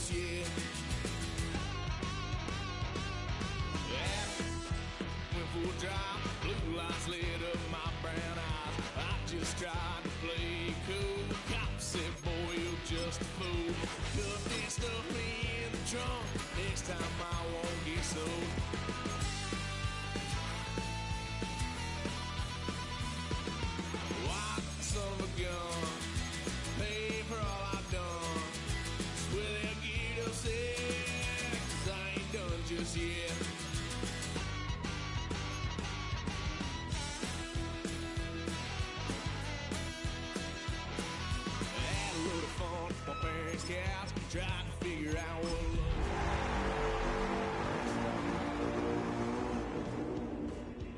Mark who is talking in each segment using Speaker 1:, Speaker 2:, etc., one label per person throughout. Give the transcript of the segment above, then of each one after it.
Speaker 1: just yet. Yeah, went full drive, blue lights lit up my brown eyes. I just tried to play cool. Cop said, boy, you're just a fool. Cuffed and stuffed me in the trunk. Next time I won't get sold. White son of a gun, pay for all I've done. Swear they'll get upset, 'cause I ain't done just yet. Had a load of fun with my parents' couch, trying to figure out what love.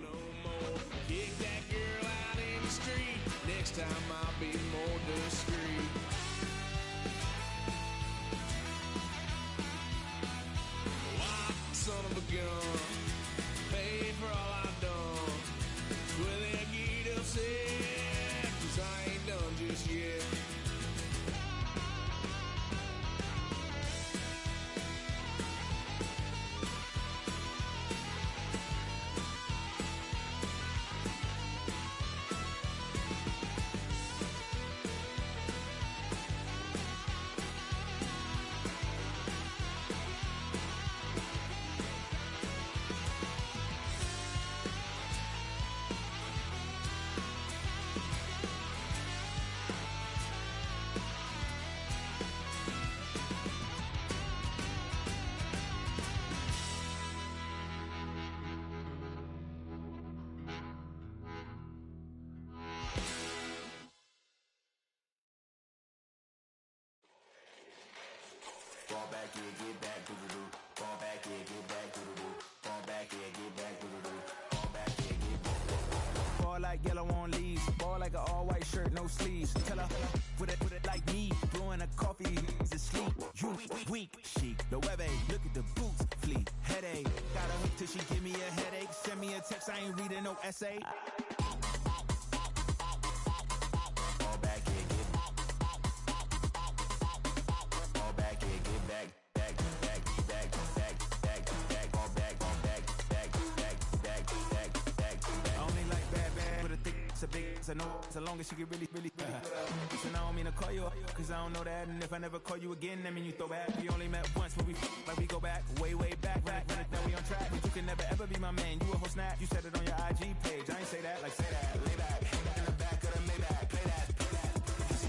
Speaker 1: No more, kick that girl out in the street. Next time I'll be more discreet. Son of a gun, paid for all I've done. Swear they'll get upset, 'cause I ain't done just yet.
Speaker 2: Fall back here, get back to the do. Fall back here, get back to the do. Fall back here, get back to the do. Fall back here, get back.
Speaker 3: Ball like yellow on leaves. Ball like an all-white shirt, no sleeves. Tell her, put it like me. Blowing a coffee, he's asleep. You weak, chic. The web look at the boots, fleet. Headache, got a hook till she give me a headache. Send me a text, I ain't reading no essay.
Speaker 2: Fall back here, get back. Fall back here, get back. Back, back, back, back, back, back. Fall back, back, back, back, back, back, back.
Speaker 3: I only like bad, with a thick, it's a big, it's a no, so long as she get really. Listen, I don't mean to call you up, 'cause I don't know that. And if I never call you again, that mean you throw back. We only met once, but we like we go back, way back. Run it down, we on track. But you can never ever be my man. You a whole snap. You said it on your IG page. I ain't say that, like say that. Lay back, in the back of the Maybach. Play that.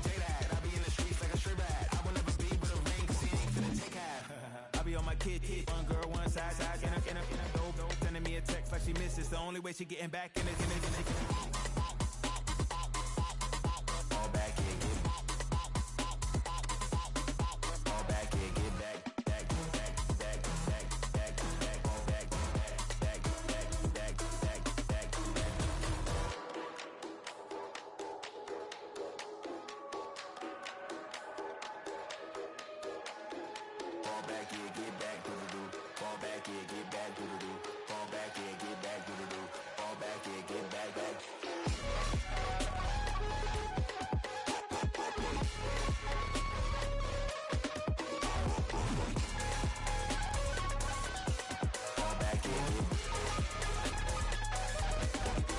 Speaker 3: Say that. I be in the streets like a stray rat. I will never be but a ring, 'cause he ain't finna take half. I be on my kid, one girl, one side, in a dope, sending me a text like she misses. The only way she getting back in it.
Speaker 2: Fall back here, get back. Fall back here, get back. Back, back, back, back, back, back. Fall back, back, back, back, back, back, back. Fall back here, get back to the do. Fall back here, get back to the do. Fall back here, get back to the do. Fall back here, get back.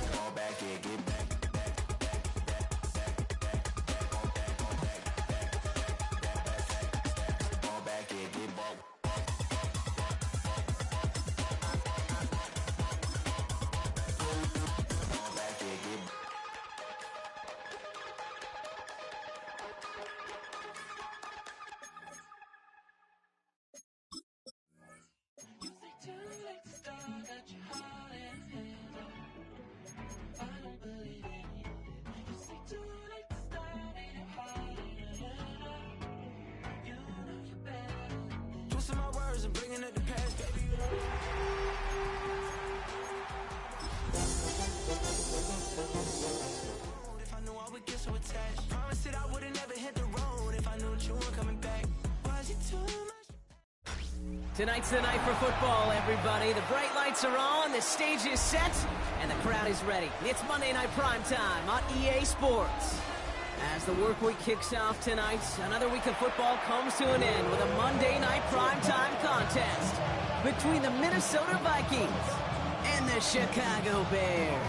Speaker 2: Fall back here, get back. Back, back, back, back, back, back. Fall back, back, back, back, back. Fall back here, get back.
Speaker 3: Twisting my words and bringing it to pass, baby. If I knew I would get so attached, promised that I would've never hit the road. If I knew that you weren't coming back, was it too much?
Speaker 4: Tonight's the night for football, everybody. The bright lights are on, the stage is set, and the crowd is ready. It's Monday Night Prime Time on EA Sports. As the work week kicks off tonight, another week of football comes to an end with a Monday night primetime contest between the Minnesota Vikings and the Chicago Bears.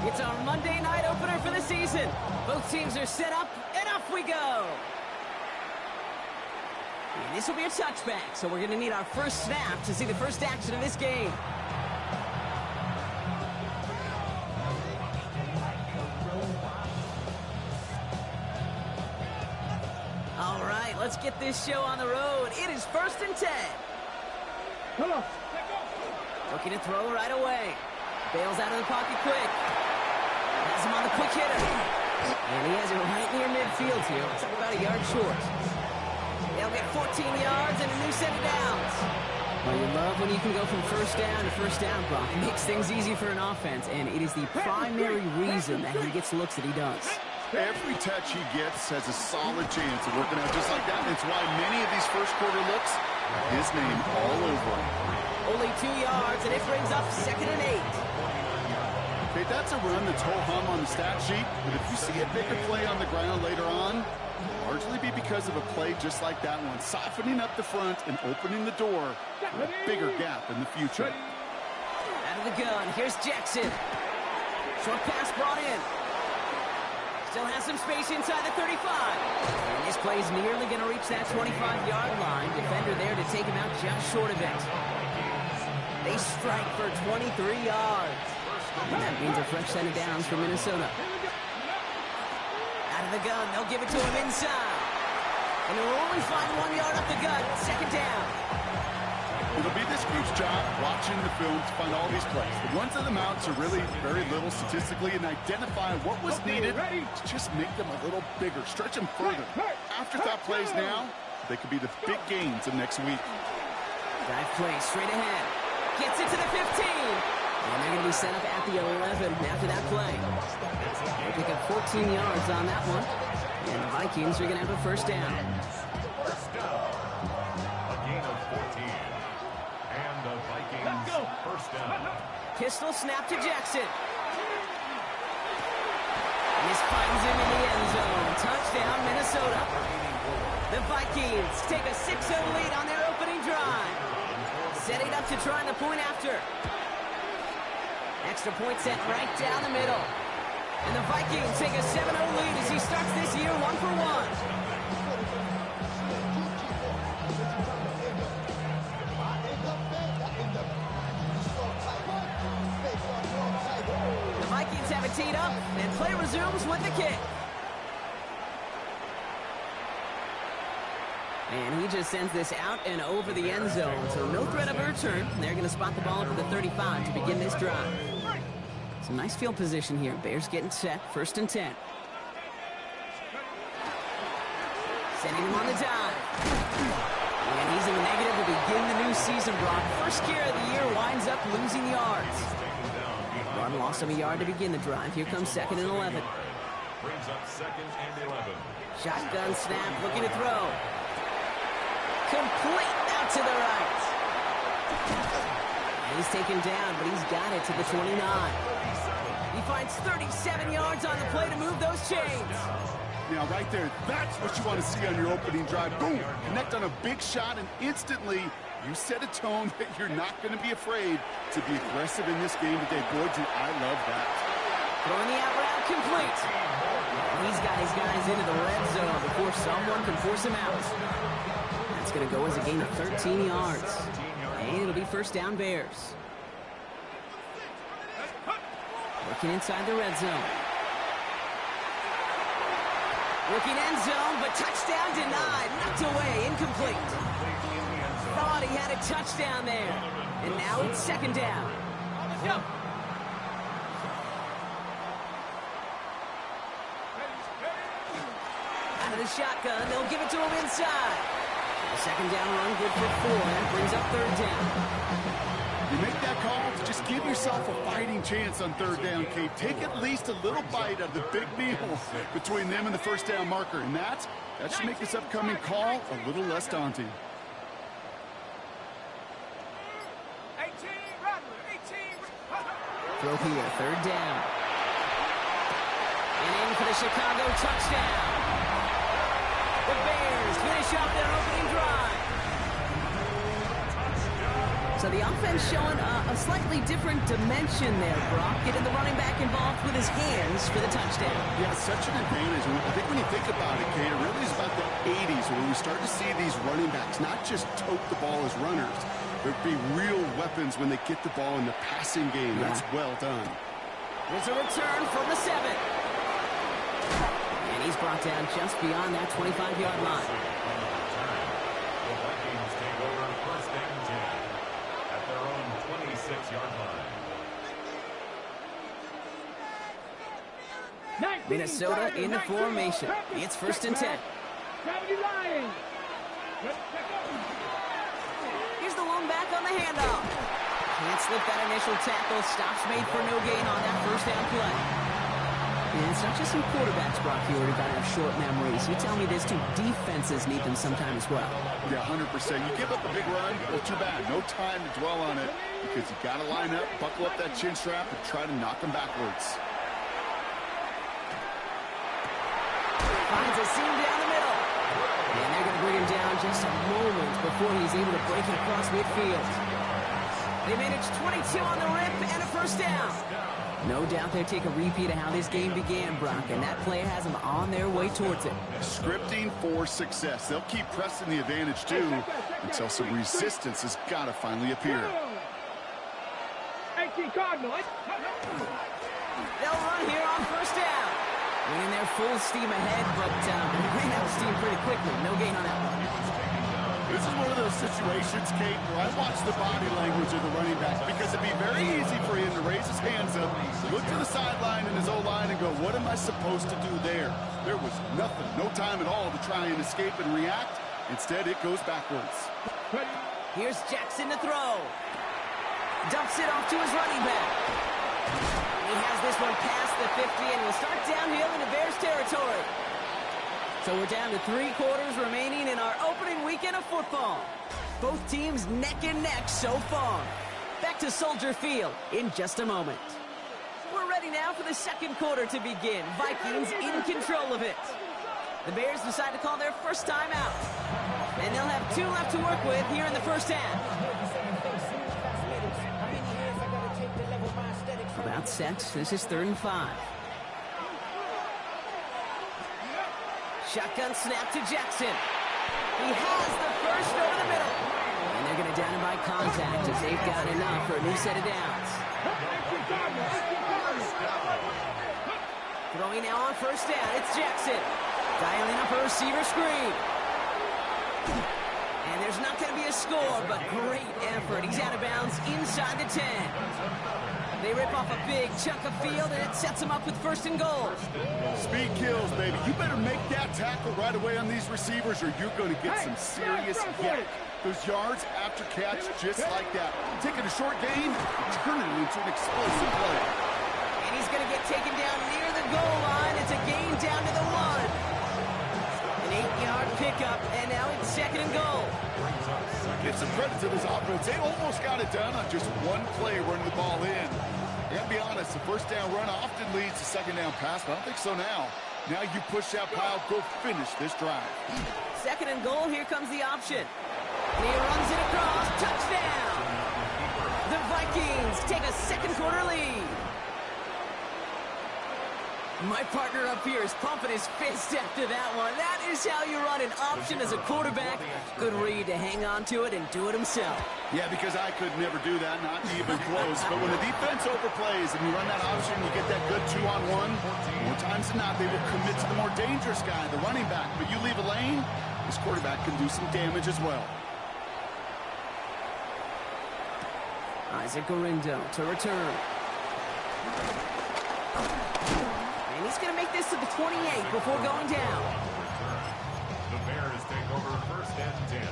Speaker 4: It's our Monday night opener for the season. Both teams are set up, and off we go. And this will be a touchback, so we're going to need our first snap to see the first action of this game. All right, let's get this show on the road. It is 1st and 10. Looking to throw right away. Bails out of the pocket quick. Has him on the quick hitter. And he has it right near midfield here. It's about a yard short. They'll get 14 yards and a new set of downs. Well, you love when you can go from first down to first down, Brock. It makes things easy for an offense, and it is the primary reason that he gets looks that he does.
Speaker 5: Every touch he gets has a solid chance of working out just like that. It's why many of these first quarter looks have his name all over them.
Speaker 4: Only 2 yards, and it brings up 2nd and 8.
Speaker 5: Okay, that's a run that's ho-hum on the stat sheet, but if you see a bigger play on the ground later on, largely be because of a play just like that one, softening up the front and opening the door for a bigger gap in the future.
Speaker 4: Out of the gun, here's Jackson. Short pass brought in. Still has some space inside the 35. And this play is nearly going to reach that 25-yard line. Defender there to take him out just short of it. They strike for 23 yards. And that means a fresh set of downs for Minnesota. Out of the gun, they'll give it to him inside. And he'll only find 1 yard up the gut. 2nd down.
Speaker 5: It'll be this group's job watching the film to find all these plays. The ones that amounts are really very little statistically and identify what was needed to just make them a little bigger, stretch them further. Afterthought plays now, they could be the big gains of next week.
Speaker 4: Dive play straight ahead. Gets it to the 15. And they're going to be set up at the 11 after that play. They pick up 14 yards on that one. And the Vikings are going to have a first down.
Speaker 6: First down. A gain of 14. And the Vikings first down.
Speaker 4: Pistol snap to Jackson. This finds him in the end zone. Touchdown, Minnesota. The Vikings take a 6-0 lead on their opening drive. Setting up to try the point after. Extra point set right down the middle. And the Vikings take a 7-0 lead as he starts this year 1 for 1. The Vikings have it teed up, and play resumes with the kick. And he just sends this out and over the end zone. So no threat of a return. They're going to spot the ball at the 35 to begin this drive. Some nice field position here. Bears getting set. 1st and 10. Sending him on the dive. And he's in the negative to begin the new season, Brock. First carry of the year winds up losing yards. Run lost him a yard to begin the drive. Here comes 2nd and 11.
Speaker 6: Brings up 2nd and 11.
Speaker 4: Shotgun snap, looking to throw. Complete out to the right. And he's taken down, but he's got it to the 29. He finds 37 yards on the play to move those chains.
Speaker 5: Now, right there, that's what you want to see on your opening drive. Boom! Connect on a big shot, and instantly you set a tone that you're not going to be afraid to be aggressive in this game today. Boy, do I love that.
Speaker 4: Throwing the out route complete. And he's got his guys into the red zone before someone can force him out. That's going to go as a gain of 13 yards. And it'll be first down Bears. Looking inside the red zone. Looking end zone, but touchdown denied. Knocked away, incomplete. Thought he had a touchdown there. And now it's 2nd down. Out of the shotgun, they'll give it to him inside. The 2nd down run, good for 4. That brings up 3rd down.
Speaker 5: You make that call to just give yourself a fighting chance on third down, Kate. Take at least a little bite of the big meal between them and the first down marker. And that should make this upcoming call a little less daunting.
Speaker 3: 18, Rattler, 18.
Speaker 4: Throw here, third down. And in for the Chicago touchdown. The Bears finish off their opening drive. So the offense showing a slightly different dimension there, Brock. Getting the running back involved with his hands for the touchdown.
Speaker 5: Yeah, such an advantage. I think when you think about it, Kate, it really is about the 80s when we start to see these running backs not just tote the ball as runners. There'd be real weapons when they get the ball in the passing game. That's well done.
Speaker 4: There's a return from the 7. And he's brought down just beyond that 25-yard line.
Speaker 6: The Vikings take over first and 10 at their own 26-yard line.
Speaker 4: Minnesota in the formation. It's first and 10. Here's the lone back on the handoff. Can't slip that initial tackle. Stops made for no gain on that first down play. And it's not just some quarterbacks, Brock, who already got to have short memories. You tell me this too. Defenses need them sometime as well.
Speaker 5: Yeah, 100%. You give up a big run, well, too bad. No time to dwell on it because you got to line up, buckle up that chin strap, and try to knock them backwards.
Speaker 4: Finds a seam down the middle. And they're going to bring him down just a moment before he's able to break it across midfield. They managed 22 on the rip and a first down. No doubt they take a repeat of how this game began, Brock, and that play has them on their way towards it.
Speaker 5: Scripting for success. They'll keep pressing the advantage, too, until some resistance has got to finally appear.
Speaker 3: 18 Cardinal.
Speaker 4: They'll run here on first down. Winning their full steam ahead, but ran out of steam pretty quickly. No gain on that one.
Speaker 5: This is one of those situations, Kate, where I watch the body language of the running back because it'd be very easy for him to raise his hands up, look to the sideline in his O-line and go, what am I supposed to do there? There was nothing, no time at all to try and escape and react. Instead, it goes backwards.
Speaker 4: Here's Jackson to throw. Dumps it off to his running back. He has this one past the 50 and will start downhill into Bears territory. So we're down to 3 quarters remaining in our opening weekend of football. Both teams neck and neck so far. Back to Soldier Field in just a moment. We're ready now for the second quarter to begin. Vikings in control of it. The Bears decide to call their first time out. And they'll have 2 left to work with here in the first half. About set. This is 3rd and 5. Shotgun snap to Jackson. He has the first over the middle. And they're going to down him by contact as they've got enough for a new set of downs. Throwing now on first down. It's Jackson. Dialing up a receiver screen. And there's not going to be a score, but great effort. He's out of bounds inside the 10. They rip off a big chunk of field, and it sets them up with 1st and goal.
Speaker 5: Speed kills, baby. You better make that tackle right away on these receivers or you're going to get some serious yak. Those yards after catch just like that. Taking a short gain, turning it into an explosive play.
Speaker 4: And he's going to get taken down near the goal line. It's a gain down to the 1. An 8-yard pickup, and now it's 2nd and goal.
Speaker 5: It's a credit to this offense. They almost got it done on just one play running the ball in. And be honest, the first down run often leads to second down pass, but I don't think so now. Now you push that pile, go finish this drive.
Speaker 4: 2nd and goal, here comes the option. And he runs it across, touchdown! The Vikings take a second quarter lead. My partner up here is pumping his fist after that one. That is how you run an option as a quarterback. Good read to hang on to it and do it himself.
Speaker 5: Yeah, because I could never do that, not even close. But when the defense overplays and you run that option, you get that good 2-on-1, more times than not, they will commit to the more dangerous guy, the running back. But you leave a lane, this quarterback can do some damage as well.
Speaker 4: Isaac Gorindo to return. And he's going to make this to the 28 before going down.
Speaker 6: The Bears take over 1st and 10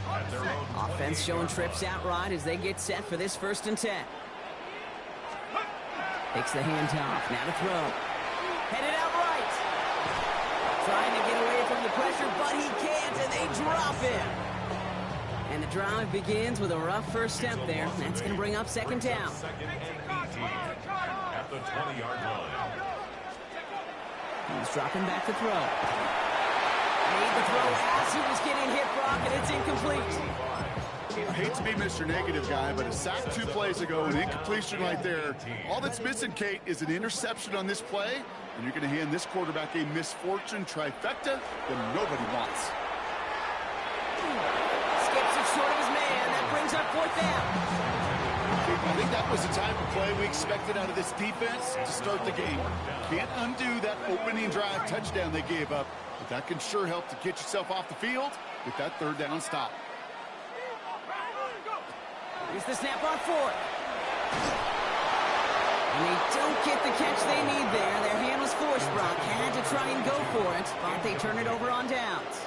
Speaker 6: at their own.
Speaker 4: Offense showing trips out right as they get set for this 1st and 10. Takes the handoff. Now to throw. Headed out right. Trying to get away from the pressure, but he can't, and they drop him. And the drive begins with a rough first step there. That's going to bring up second down.
Speaker 6: Second and 18 at the 20-yard line.
Speaker 4: He's dropping back to throw. Made the throw as he was getting hit, Brock, and it's incomplete.
Speaker 5: I hate to be Mr. Negative guy, but a sack 2 plays ago, an incompletion right there. All that's missing, Kate, is an interception on this play, and you're going to hand this quarterback a misfortune trifecta that nobody wants.
Speaker 4: Skips it short of his man. That brings up fourth down.
Speaker 5: I think that was the type of play we expected out of this defense to start the game. Can't undo that opening drive touchdown they gave up, but that can sure help to get yourself off the field with that third down stop.
Speaker 4: Here's the snap on fourth. And they don't get the catch they need there. Their hand was forced, Brock. Had to try and go for it, but they turn it over on downs.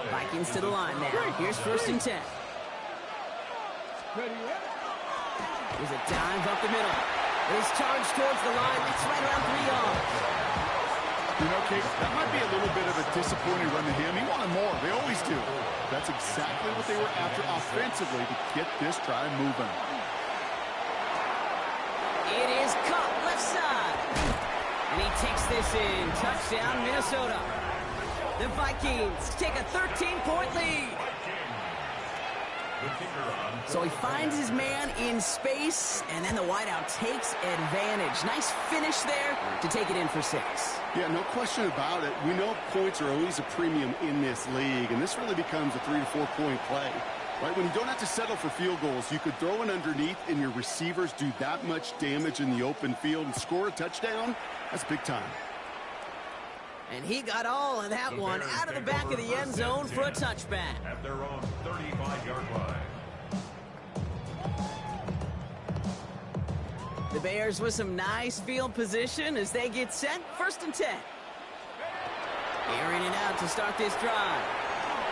Speaker 4: Vikings to the line now. Here's first and 10. There's a dive up the middle. He's charged towards the line. That's right around 3 yards.
Speaker 5: You know, Kate, that might be a little bit of a disappointing run to him. He wanted more. They always do. That's exactly what they were after offensively to get this drive moving.
Speaker 4: It is caught left side. And he takes this in. Touchdown, Minnesota. The Vikings take a 13-point lead. So he finds his man in space, and then the wideout takes advantage. Nice finish there to take it in for 6.
Speaker 5: Yeah, no question about it. We know points are always a premium in this league, and this really becomes a 3 to 4 point play. Right, when you don't have to settle for field goals, you could throw it underneath and your receivers do that much damage in the open field and score a touchdown. That's big time.
Speaker 4: And he got all of that one out of the back of the end zone for a touchback.
Speaker 6: At their own 35-yard line.
Speaker 4: The Bears with some nice field position as they get set. First and 10. Air in and out to start this drive.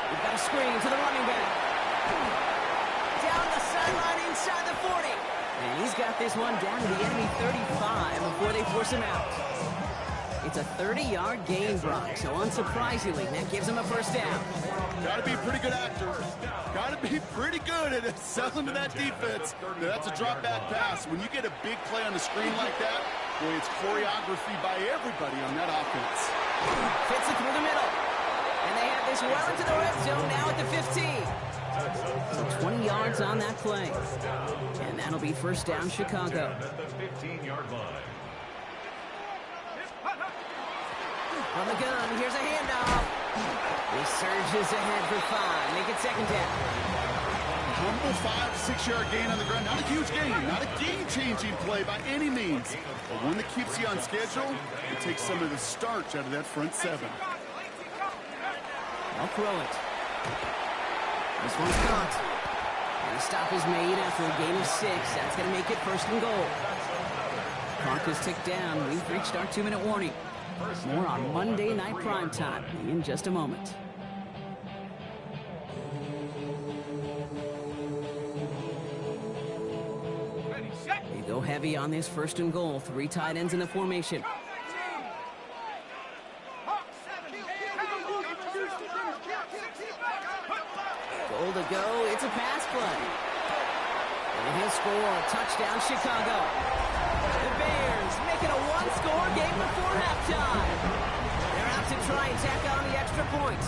Speaker 4: We've got a screen to the running back. Down the sideline inside the 40. And he's got this one down to the enemy 35 before they force him out. It's a 30-yard gain, Brock, so unsurprisingly, that gives him a first down.
Speaker 5: Got to be a pretty good actor. Got to be pretty good at selling to that defense. Now, that's a drop-back pass. When you get a big play on the screen like that, boy, it's choreography by everybody on that offense.
Speaker 4: Fits it through the middle. And they have this well into the red zone now at the 15. So 20 yards on that play. And that'll be first down, Chicago.
Speaker 6: At the 15-yard line.
Speaker 4: From the gun, here's a handoff. He surges ahead for 5. Make it second down.
Speaker 5: Humble 5 to 6 yard gain on the ground. Not a huge gain, not a game-changing play by any means, but one that keeps you on schedule and takes some of the starch out of that front 7.
Speaker 4: I'll throw it. This one's caught. And a stop is made after a gain of 6. That's going to make it first and goal. Clock is ticked down. We've reached our 2-minute warning. More on Monday Night Primetime in just a moment. They go heavy on this first and goal. 3 tight ends in the formation. Goal to go. It's a pass play. And he'll score. Touchdown, Chicago. The Bears make it a 1-score game before halftime. They're out to try and tack on the extra point.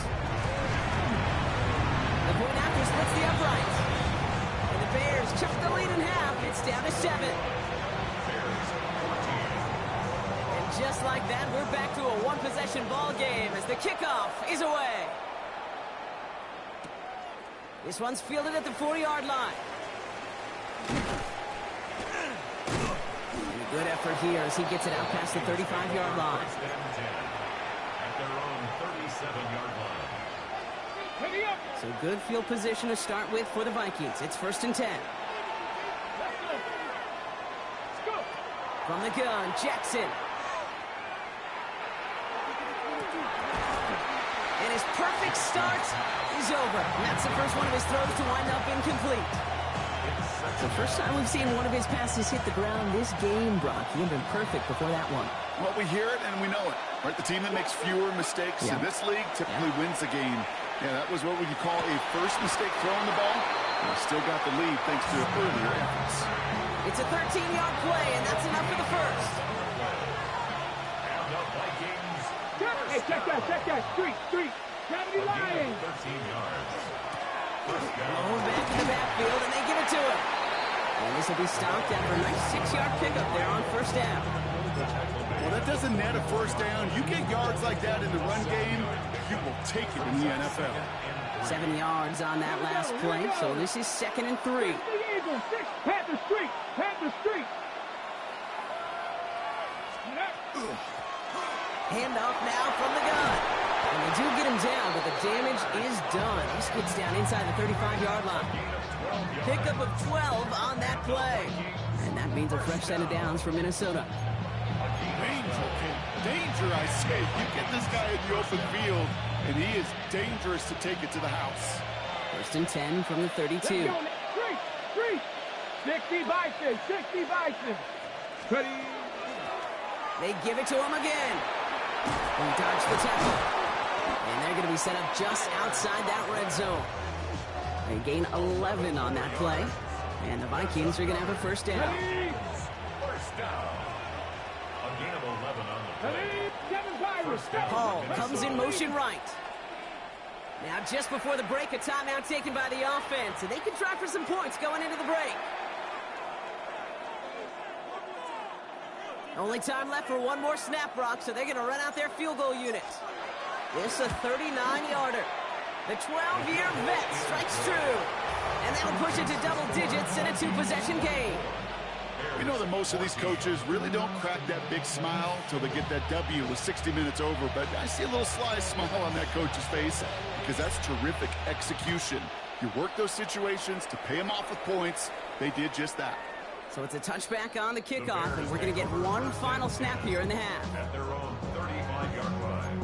Speaker 4: The point after splits the upright. And the Bears chop the lead in half. It's down to 7. And just like that, we're back to a 1-possession ball game as the kickoff is away. This one's fielded at the 40-yard line. Good effort here as he gets it out past the 35-yard line.
Speaker 6: At their own 37-yard line.
Speaker 4: So good field position to start with for the Vikings. It's first and 10. From the gun, Jackson. And his perfect start is over. And that's the first one of his throws to wind up incomplete. It's the first time we've seen one of his passes hit the ground this game, Brock. He had been perfect before that one.
Speaker 5: Well, we hear it and we know it. Right? The team that makes fewer mistakes in this league typically wins the game. Yeah, that was what we could call a first mistake throwing the ball. And still got the lead thanks to earlier efforts.
Speaker 4: It's a 13-yard play, and that's enough for the first.
Speaker 6: And the Vikings.
Speaker 7: Hey, check that. Street. Gravity line.
Speaker 6: 13 yards. First down.
Speaker 4: Going back in the backfield, and they give it to him. And this will be stopped after a nice 6-yard pickup there on first down.
Speaker 5: Well, that doesn't net a first down. You get yards like that in the run game, you will take it in the NFL.
Speaker 4: 7 yards on that last play, so this is 2nd and 3.
Speaker 7: Panther Street.
Speaker 4: Handoff now from the gun. And they do get him down, but the damage is done. He gets down inside the 35-yard line. Pickup of 12 on that play. And that means a fresh set of downs for Minnesota.
Speaker 5: Danger, I say. You get this guy in the open field, and he is dangerous to take it to the house.
Speaker 4: 1st and 10 from the 32.
Speaker 7: Street. 60 Bison. Ready.
Speaker 4: They give it to him again. He dodged the tackle. And they're going to be set up just outside that red zone. They gain 11 on that play. And the Vikings are going to have a first down.
Speaker 6: First down. A gain of 11 on the play. First down.
Speaker 4: Hall comes in motion right. Now just before the break, a timeout taken by the offense. And they can try for some points going into the break. Only time left for one more snap, Brock, so they're going to run out their field goal unit. This is a 39-yarder. The 12-year vet strikes true. And that'll push it to double digits in a 2-possession game.
Speaker 5: We know that most of these coaches really don't crack that big smile till they get that W with 60 minutes over, but I see a little sly smile on that coach's face because that's terrific execution. You work those situations to pay them off with points. They did just that.
Speaker 4: So it's a touchback on the kickoff, and we're going to get one final snap here in the half.
Speaker 6: At their own 35-yard line.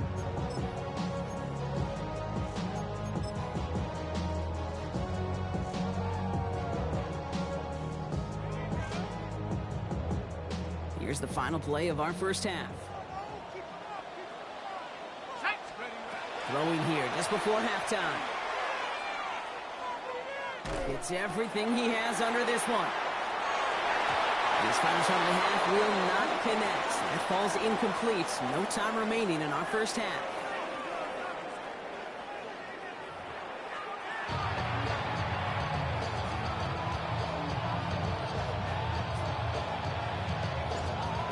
Speaker 4: Here's the final play of our first half. Throwing here just before halftime. It's everything he has under this one. This final shot of the half will not connect. That falls incomplete. No time remaining in our first half.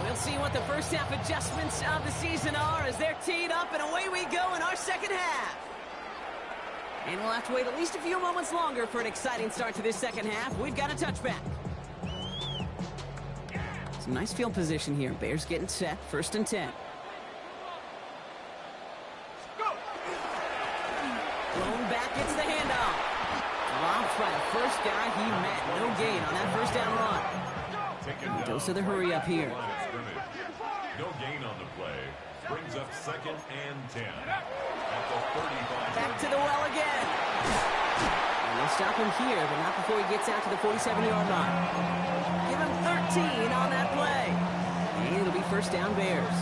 Speaker 4: We'll see what the first half adjustments of the season are as they're teed up, and away we go in our second half. And we'll have to wait at least a few moments longer for an exciting start to this second half. We've got a touchback. Some nice field position here. Bears getting set. 1st and 10. Thrown back, gets the handoff. Dropped by the first guy he met. No gain on that first down run. He goes to the hurry up here.
Speaker 6: No gain on the play. Brings up 2nd and 10. At the 35.
Speaker 4: Back to the well again. And they'll stop him here, but not before he gets out to the 47-yard line. Give him 13 on that play. And it'll be first down Bears.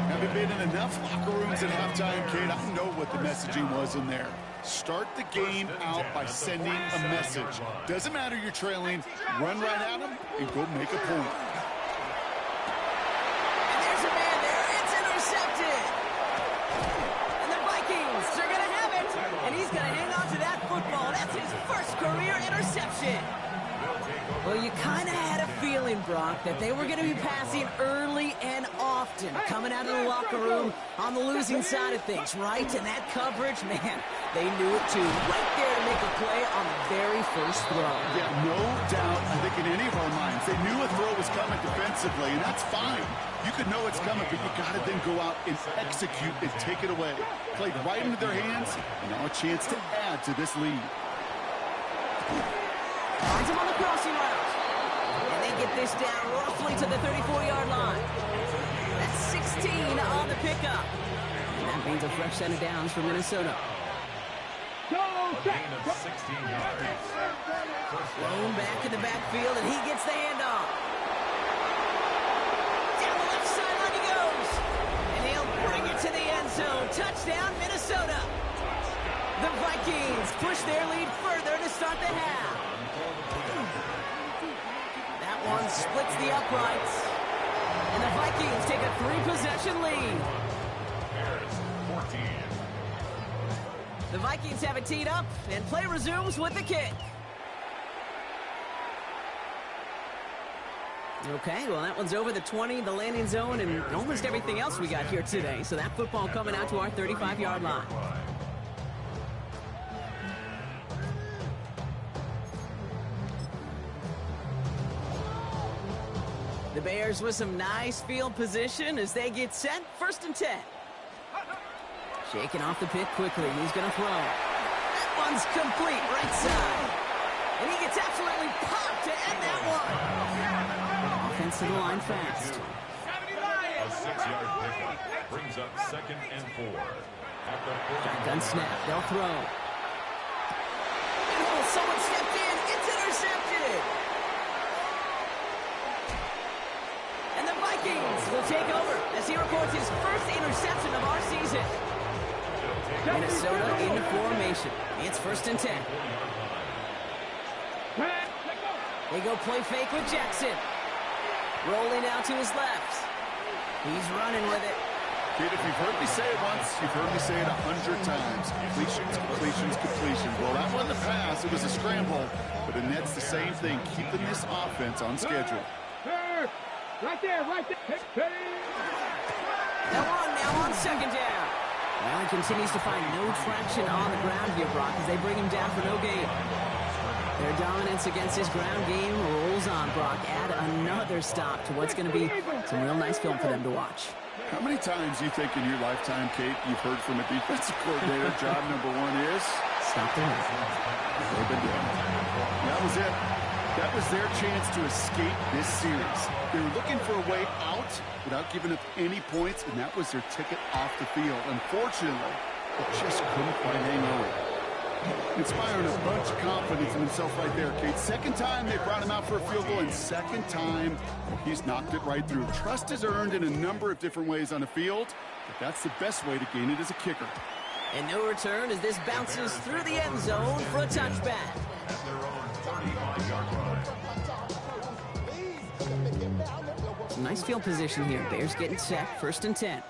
Speaker 5: Having been in enough locker rooms at halftime, Kate, I know what the messaging was in there. Start the game out by sending a message. Doesn't matter you're trailing, run right at them and go make a point.
Speaker 4: And there's a man there. It's intercepted. And the Vikings are going to have it. And he's going to hang on to that football. That's his first career interception. Well, you kind of had a feeling, Brock, that they were going to be passing early and often, coming out of the locker room on the losing side of things, right? And that coverage, man, they knew it too. Right there to make a play on the very first throw.
Speaker 5: Yeah, no doubt. I think in any of our minds, they knew a throw was coming defensively, and that's fine. You could know it's coming, but you got to then go out and execute and take it away. Played right into their hands, and now a chance to add to this lead.
Speaker 4: Finds him on the crossing route. And they get this down roughly to the 34-yard line. That's 16 on the pickup. And that means a fresh set of downs for Minnesota.
Speaker 7: Go,
Speaker 6: A
Speaker 7: set.
Speaker 6: gain of 16 yards. First
Speaker 4: Thrown back in the backfield, and he gets the handoff. Down the left sideline he goes. And he'll bring it to the end zone. Touchdown, Minnesota. The Vikings push their lead further to start the half. That one splits the uprights. And the Vikings take a 3-possession lead.
Speaker 6: Bears 14.
Speaker 4: The Vikings have it teed up, and play resumes with the kick. Okay, well, that one's over the 20, the landing zone, and almost everything else we got here today. So that football coming out to our 35-yard line. The Bears with some nice field position as they get set. 1st and 10. Shaking off the pick quickly. He's going to throw. That one's complete right side. And he gets absolutely popped to end that one. Offense to the line fast.
Speaker 6: A 6-yard pickup brings up 2nd and 4. At the
Speaker 4: Shotgun snap. They'll throw. Oh, someone stepped in. It's intercepted. And the Vikings will take over as he records his first interception of our season. Minnesota into formation. It's 1st and 10. They go play fake with Jackson. Rolling out to his left. He's running with it.
Speaker 5: Kid, if you've heard me say it once, you've heard me say it 100 times. Completions, completions, completions. Well, that wasn't a pass. It was a scramble. But the Nets, the same thing, keeping this offense on schedule.
Speaker 7: Right there, right there.
Speaker 4: Now on 2nd down. Well, he continues to find no traction on the ground here, Brock, as they bring him down for no gain. Their dominance against his ground game rolls on, Brock. Add another stop to what's going to be some real nice film for them to watch.
Speaker 5: How many times do you think in your lifetime, Kate, you've heard from a defensive coordinator, job number 1 is?
Speaker 4: Stop the run.
Speaker 5: They've been doing it. That was it. That was their chance to escape this series. They were looking for a way out without giving up any points, and that was their ticket off the field. Unfortunately, they just couldn't quite hang on. Inspiring a bunch of confidence in himself right there, Kate. 2nd time they brought him out for a field goal, and 2nd time he's knocked it right through. Trust is earned in a number of different ways on the field, but that's the best way to gain it as a kicker.
Speaker 4: And no return as this bounces through the end zone for a touchback.
Speaker 6: at their own 35-yard line.
Speaker 4: Some nice field position here. Bears getting set. 1st and 10.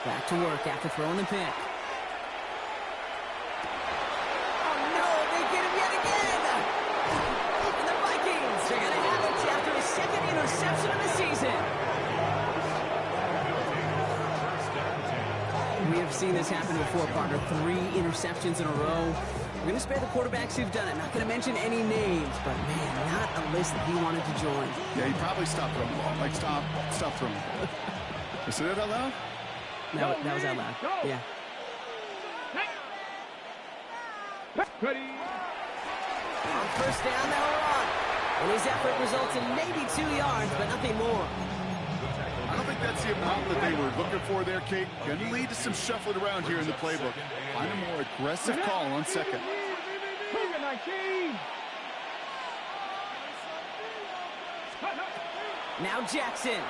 Speaker 4: Back to work after throwing the pick. Oh, no, they get him yet again. And the Vikings are going to have it after his 2nd interception of the season. We have seen this happen before, partner. 3 interceptions in a row. We're going to spare the quarterbacks who've done it. Not going to mention any names, but, man, not a list that he wanted to join.
Speaker 5: Yeah, he probably stopped throwing the ball. Like, stop throwing the ball. You say that out loud?
Speaker 4: That was out loud. Yeah.
Speaker 7: Ready.
Speaker 4: On 1st down, now we're on. And his effort results in maybe 2 yards, but nothing more.
Speaker 5: I don't think that's the amount that they were looking for there, Kate. Going to lead to some shuffling around here in the playbook. Find a more aggressive call on 2nd.
Speaker 4: Now Jackson.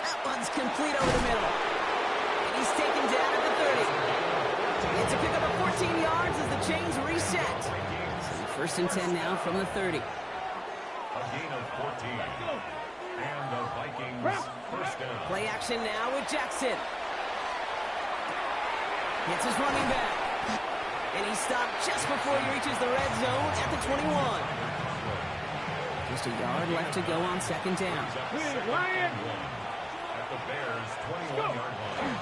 Speaker 4: That one's complete over the middle. And he's taken down at the 30. It's a pickup of 14 yards as the chains reset. So 1st and 10 now from the 30.
Speaker 6: A gain of 14. And the Vikings 1st down.
Speaker 4: Play action now with Jackson. Hits his running back. And he stopped just before he reaches the red zone at the 21. Just a yard left to go on 2nd down.
Speaker 7: Ryan.
Speaker 6: At the Bears' 21-yard line.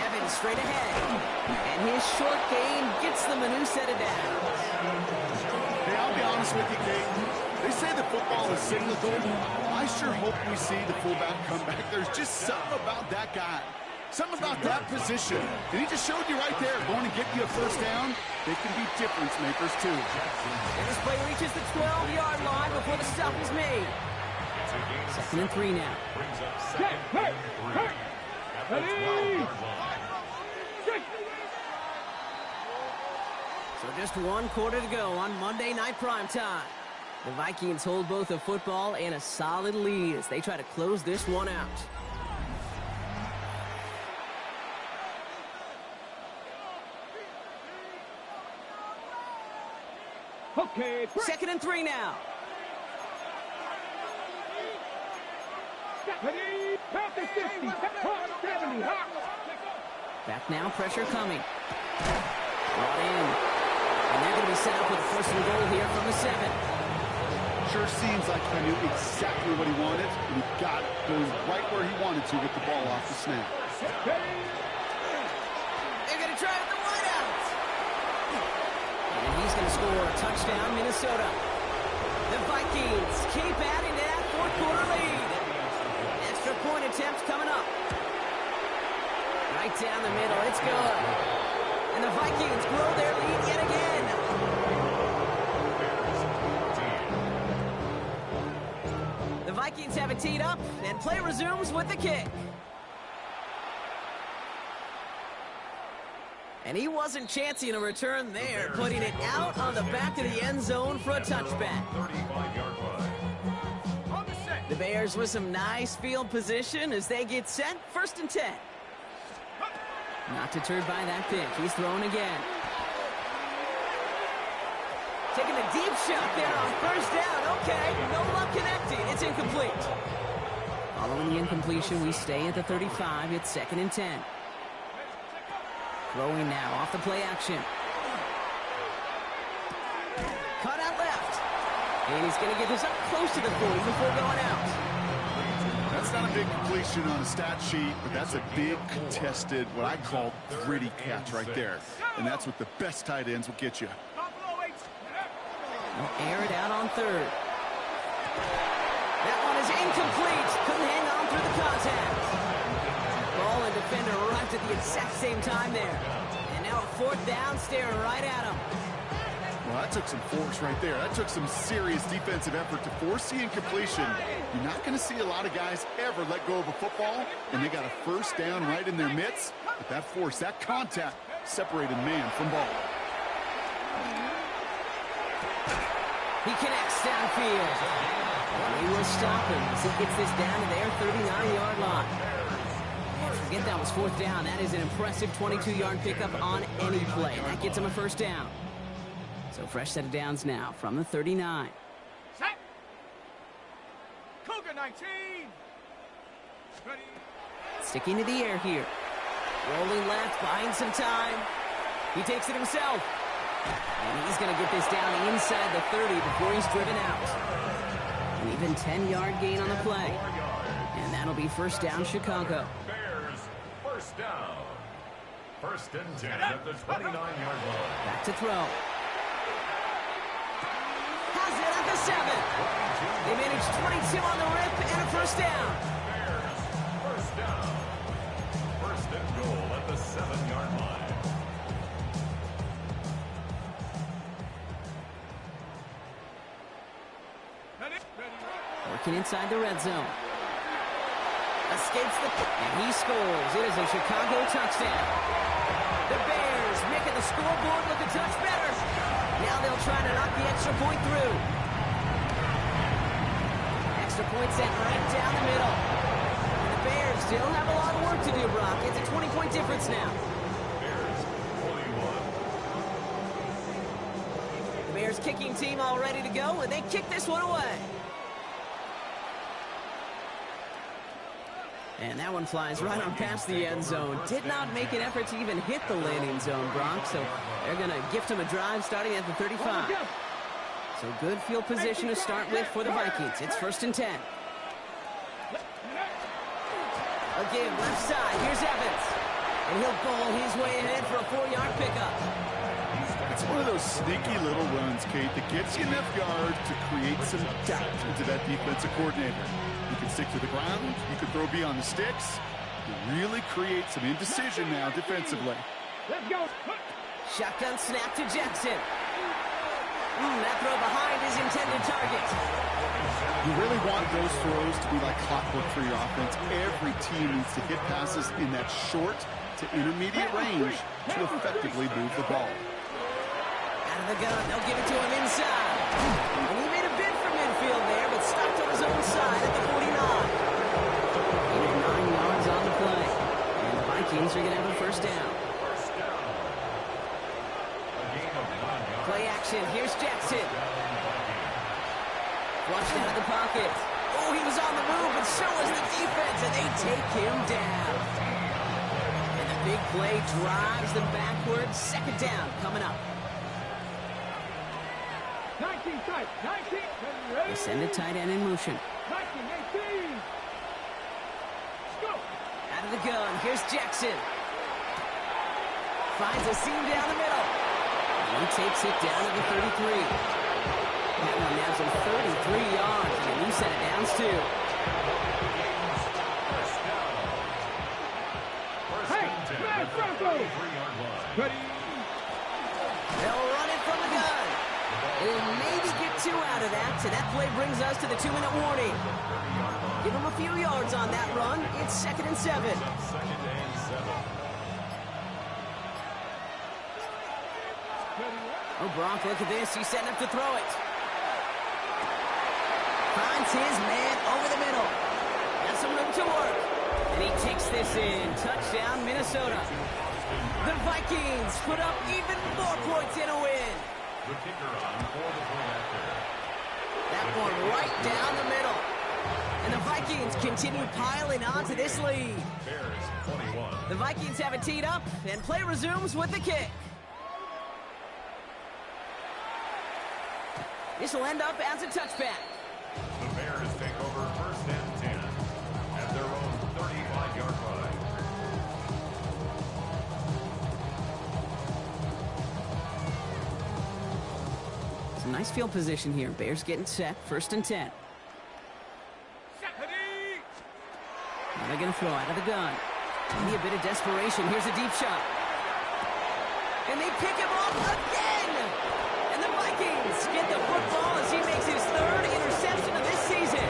Speaker 4: Evans straight ahead. And his short gain gets them a new set of downs.
Speaker 5: Hey, I'll be honest with you, Kate. They say that football is cyclical. I sure hope we see the fullback come back. There's just something about that guy. Something about that position. And he just showed you right there, going to get you a 1st down. They can be difference makers, too.
Speaker 4: And this play reaches the 12-yard line before the stop is made. 2nd and 3 now.
Speaker 6: Brings up 2nd and 3. At the 12-yard line.
Speaker 4: So just one quarter to go on Monday Night Primetime. The Vikings hold both a football and a solid lead as they try to close this one out.
Speaker 7: Okay,
Speaker 4: 2nd and 3 now.
Speaker 7: ready, count to 50, 70, hot.
Speaker 4: Back now, pressure coming. Brought in. And they're going to be set up with a 1st and goal here from the 7.
Speaker 5: Sure seems like he knew exactly what he wanted, and he got it. Goes right where he wanted to with the ball off the snap.
Speaker 4: They're going to try with the wideout. And he's going to score a touchdown, Minnesota. The Vikings keep adding to that 4th quarter lead. Extra point attempt coming up. Right down the middle, it's good. And the Vikings grow their lead yet again. The Vikings have it teed up, and play resumes with the kick. And he wasn't chancing a return there, putting it out on the back of the end zone for a touchback.
Speaker 6: 35-yard line.
Speaker 4: The Bears with some nice field position as they get set, 1st and 10. Not deterred by that pick. He's throwing again. Taking a deep shot there on 1st down. Okay, no luck connecting. It's incomplete. Following the incompletion, we stay at the 35. It's 2nd and 10. Throwing now off the play action. Cut out left. And he's going to get this up close to the 40 before going out.
Speaker 5: That's not a big completion on a stat sheet, but that's a big contested, what I call gritty catch right there. And that's what the best tight ends will get you.
Speaker 4: We'll air it out on 3rd. That one is incomplete. Couldn't hang on through the contact. Ball and defender arrived at the exact same time there. And now a 4th down, staring right at him.
Speaker 5: Well, that took some force right there. That took some serious defensive effort to force the incompletion. You're not going to see a lot of guys ever let go of a football, and they got a 1st down right in their midst. But that force, that contact, separated man from ball.
Speaker 4: He connects downfield. And he will stop him as he gets this down to their 39-yard line. Forget that was 4th down. That is an impressive 22-yard pickup on any play. That gets him a 1st down. So fresh set of downs now from the 39.
Speaker 7: Set. Cougar 19. Ready.
Speaker 4: Sticking to the air here. Rolling left, buying some time. He takes it himself. And he's going to get this down inside the 30 before he's driven out. An even 10-yard gain on the play. And that'll be 1st down, Chicago.
Speaker 6: Bears, 1st down. 1st and 10 at the 29-yard line.
Speaker 4: Back to throw. Has it at the 7. They managed 22 on the rip and a 1st down.
Speaker 6: Bears, 1st down. 1st and goal at the 7-yard line.
Speaker 4: Working inside the red zone. Escapes the... And he scores. It is a Chicago touchdown. The Bears making the scoreboard look a touch better. Now they'll try to knock the extra point through. Extra point sent right down the middle. And the Bears still have a lot of work to do, Brock. It's a 20-point difference now.
Speaker 6: Bears, 41.
Speaker 4: The Bears kicking team all ready to go, and they kick this one away. And that one flies right on past the end zone. Did not make an effort to even hit the landing zone, Brock. So they're going to gift him a drive starting at the 35. So good field position to start with for the Vikings. It's 1st and 10. Again, left side. Here's Evans. And he'll ball his way ahead for a 4-yard pickup.
Speaker 5: It's one of those sneaky little runs, Kate, that gets you enough yards to create some doubt into that defensive coordinator. You can stick to the ground. You can throw beyond the sticks. You really create some indecision now defensively.
Speaker 7: Let's go.
Speaker 4: Shotgun snap to Jackson. That throw behind his intended target.
Speaker 5: You really want those throws to be like clockwork for your offense. Every team needs to hit passes in that short to intermediate range to effectively move the ball.
Speaker 4: the gun. They'll give it to him inside. And he made a bid for midfield there, but stopped on his own side at the 49. Gain of 9 yards on the play. And the Vikings are going to have a first down. Play action. Here's Jackson. Flushed out of the pocket. Oh, he was on the move, but so was the defense, and they take him down. And the big play drives them backwards. Second down coming up.
Speaker 7: 19 tight, 19,
Speaker 4: They send the tight end in motion.
Speaker 7: 19, 18. Go.
Speaker 4: Out of the gun. Here's Jackson. Finds a seam down the middle. And he takes it down to the 33. That one nabs him 33 yards, and a new set of downs, too.
Speaker 7: Hey, man, Bronco. Ready.
Speaker 4: They'll run it from the gun. They'll maybe get 2 out of that, so that play brings us to the 2-minute warning. Give them a few yards on that run. It's 2nd and 7. Oh, Gronk, look at this. He's setting up to throw it. Finds his man over the middle. Got some room to work. And he takes this in. Touchdown, Minnesota. The Vikings put up even more points in a win.
Speaker 6: The kicker on for the point after.
Speaker 4: That one right down the middle. And the Vikings continue piling on to this lead.
Speaker 6: Bears 21.
Speaker 4: The Vikings have it teed up, and play resumes with the kick. This will end up as a touchback.
Speaker 6: The Bears take over 1st and 10 at their own 35-yard line.
Speaker 4: Some nice field position here. Bears getting set. 1st and 10. Now they're going to throw out of the gun. Maybe a bit of desperation. Here's a deep shot. And they pick him off again! And the Vikings get the football as he makes his 3rd interception of this season.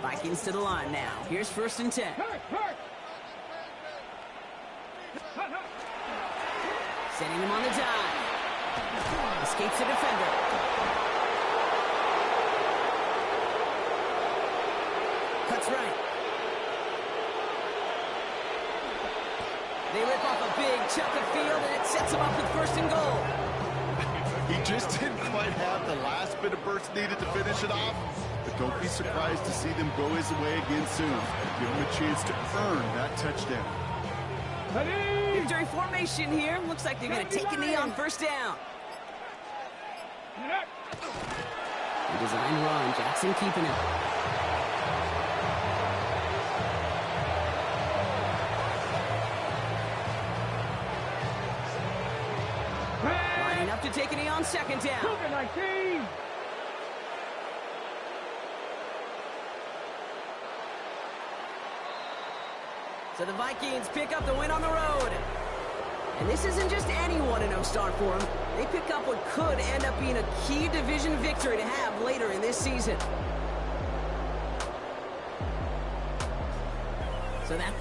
Speaker 4: Vikings to the line now. Here's 1st and 10. Sending him on the dive. Escapes the defender. Cuts right. They rip off a big chunk of field, and it sets him up with 1st and goal.
Speaker 5: He just didn't quite have the last bit of burst needed to finish it off. But don't be surprised to see them go his way again soon. Give him a chance to earn that touchdown.
Speaker 4: Victory formation here. Looks like they're going to take a knee on 1st down. The design run. Jackson keeping it. Lining up to take a knee on 2nd down.
Speaker 7: 19.
Speaker 4: So the Vikings pick up the win on the road. And this isn't just any 1-0 start for them. They pick up what could end up being a key division victory to have later in this season. So that